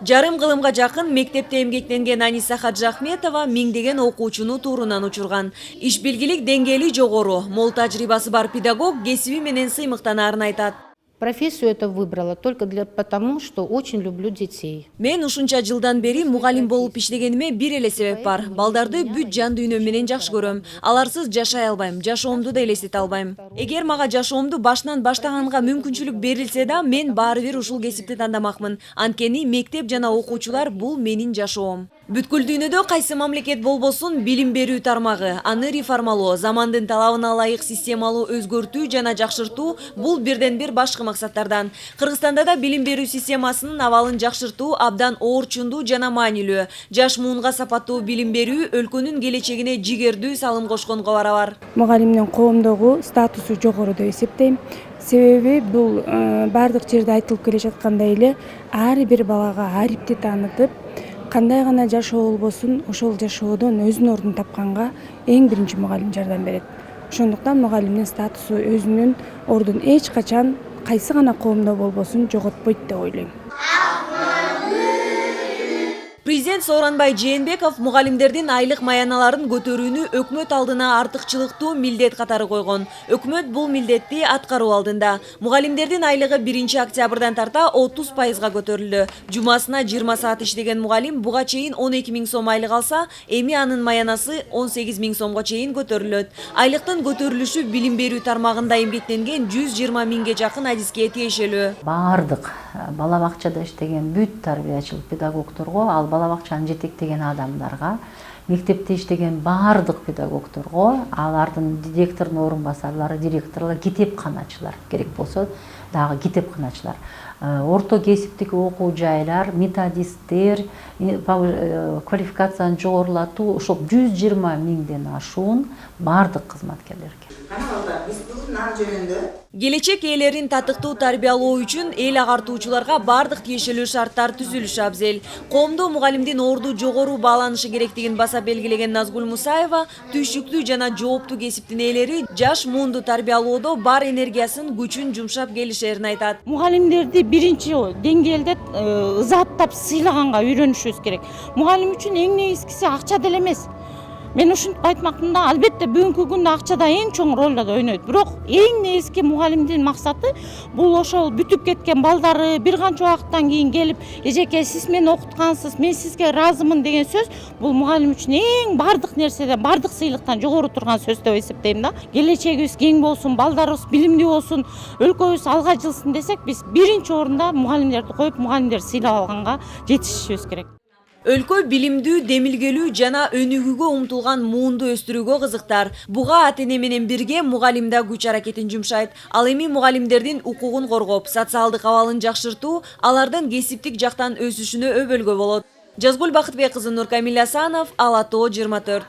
Жарым кылымга жакын мектепте эмгектенген Аниса Хаджахметова миңдеген окуучуну туурунан учурган. Иш-билгилик деңгээли жогору, мол тажрыйбасы бар педагог кесиби менен сыймыктанаарын айтат. Профессию это выбрала только потому, что очень люблю детей. Мен ушунча жылдан бери мугалим болуп иштегениме бир эле себеп бар. Балдарды бүт жан дүйнө менен жакшы көрөм. Аларсыз жашай албайм, жашоомду да элестете албайм. Эгер мага жашоомду башынан баштаганга мүмкүнчүлүк берилсе да, мен баары бир ушул кесипти тандамакмын. Анткени мектеп жана окуучулар бул менин жашоом. Бүткүл дүйнөдө кайсы мамлекет болбосун билим берүү тармагы, аны реформалоо, замандын талабына ылайык системалуу өзгөртүү жана жакшыртуу бул бирден бир башкы максаттардан. Кыргызстанда да билим берүү системасынын абалын жакшыртуу абдан оорчундуу жана маанилүү. Жаш муунга сапаттуу билим берүү өлкөнүн келечегине жигердүү салым кошконго барабар. Мугалимдин коомдогу статусу жогору деп эсептейм. Себеби бул бардык жерде айтылып келе жаткандай эле ар бир балага арипти таанытып, кандай гана жашоо болбосун ошол жашоодон өзүнүн ордун тапканга эң биринчи мугалим жардам берет. Ошондуктан мугалимдин статусу өзүнүн ордун эч качан кайсы гана коомдо болбосун жоготпойт деп ойлойм. Президент Сооронбай Жээнбеков мугалимдердин айлык маяналарын көтөрүүнү өкмөт алдына артыкчылыктуу милдет катары койгон. Өкмөт бул милдетти аткаруу алдында. Мугалимдердин айлыгы 1 октябрдан тарта 30%га көтөрүлдү. Жумасына 20 саат иштеген мугалим буга чейин 12 000 сом айлык алса, эми анын маянасы 18 000 сомго чейин көтөрүлөт. Айлыктын көтөрүлүшү билим берүү тармагында эмгектенген 120 000ге жакын адиске тиешелүү. Бардык бала бакчада иштеген бүт тарбиячыл педагогдорго, ал бала бакчаны жетектеген адамдарга, мектепте иштеген бардык педагогдорго, алардын директордун орун басарлары, директорлор, китепканачылар керек болсо дагы китепканачылар, орто кесиптик окуу жайлар, методисттер, квалификацияны жогорулатуу, ошол 120 000ден ашуун бардык кызматкерлерге. Келечек ээлерин татыктуу тарбиялоо үчүн эл агартуучуларга бардык тиешелүү шарттар түзүлүшү абзел. Коомдо мугалимдин орду жогору бааланышы керектигин баса белгилеген Назгүл Мусаева, түйшүктүү жана жооптуу кесиптин ээлери жаш муунду тарбиялоодо бар энергиясын, күчүн жумшап келишерин айтат. Мугалимдерди биринчи деңгээлде ызааттап сыйлаганга үйрөнүшүбүз керек. Мугалим үчүн эң негизгиси акча деле эмес. Мен ушинтип айтмакмын да, албетте бүгүнкү күндө акчада эң чоң роль ойнойт. Бирок эң негизги мугалимдин максаты бул ошол бүтүп кеткен балдары бир канча убакыттан кийин келип, эжеке сиз мени окуткансыз, мен сизге ыраазымын деген сөз бул мугалим үчүн эң бардык нерседен, бардык сыйлыктан жогору турган сөз деп эсептейм да. Келечегибиз кең болсун, балдарыбыз билимдүү болсун, өлкөбүз алга жылсын десек, биз биринчи орунда мугалимдерди коюп, мугалимдерди сыйлап алганга жетишишибиз керек. Өлкө билимдүү, демилгелүү жана өнүгүүгө умтулган муунду өстүрүүгө кызыктар. Буга ата-эне менен бирге мугалим да күч аракетин жумшайт. Ал эми мугалимдердин укугун коргоп, социалдык абалын жакшыртуу, алардын кесиптик жактан өсүшүнө өбөлгө болот. Жазгүл Бакытбек кызы, Нуркамил Асанов, Ала Тоо 24.